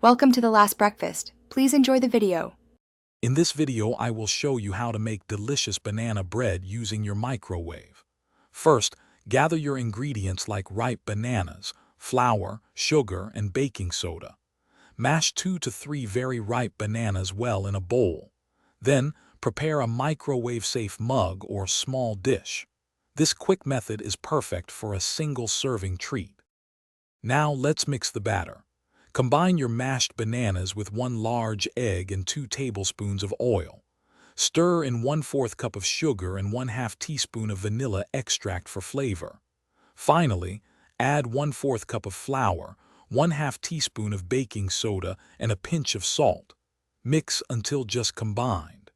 Welcome to The Last Breakfast. Please enjoy the video. In this video, I will show you how to make delicious banana bread using your microwave. First, gather your ingredients like ripe bananas, flour, sugar, and baking soda. Mash 2 to 3 very ripe bananas well in a bowl. Then, prepare a microwave-safe mug or small dish. This quick method is perfect for a single-serving treat. Now, let's mix the batter. Combine your mashed bananas with 1 large egg and 2 tablespoons of oil. Stir in 1/4 cup of sugar and 1/2 teaspoon of vanilla extract for flavor. Finally, add 1/4 cup of flour, 1/2 teaspoon of baking soda, and a pinch of salt. Mix until just combined.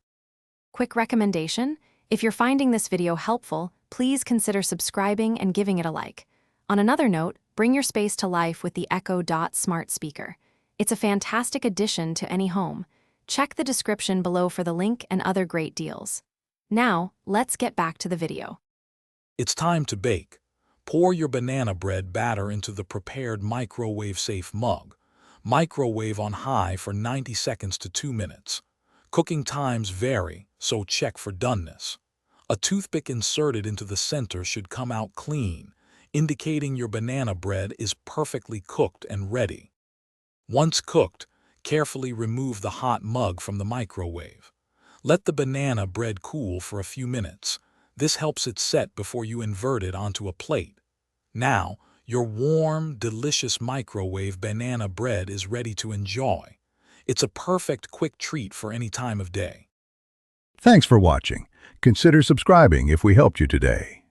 Quick recommendation: if you're finding this video helpful, please consider subscribing and giving it a like. On another note, bring your space to life with the Echo Dot smart speaker. It's a fantastic addition to any home. Check the description below for the link and other great deals. Now, let's get back to the video. It's time to bake. Pour your banana bread batter into the prepared microwave-safe mug. Microwave on high for 90 seconds to 2 minutes. Cooking times vary, so check for doneness. A toothpick inserted into the center should come out clean, indicating your banana bread is perfectly cooked and ready. Once cooked, carefully remove the hot mug from the microwave. Let the banana bread cool for a few minutes. This helps it set before you invert it onto a plate. Now, your warm, delicious microwave banana bread is ready to enjoy. It's a perfect quick treat for any time of day. Thanks for watching. Consider subscribing if we helped you today.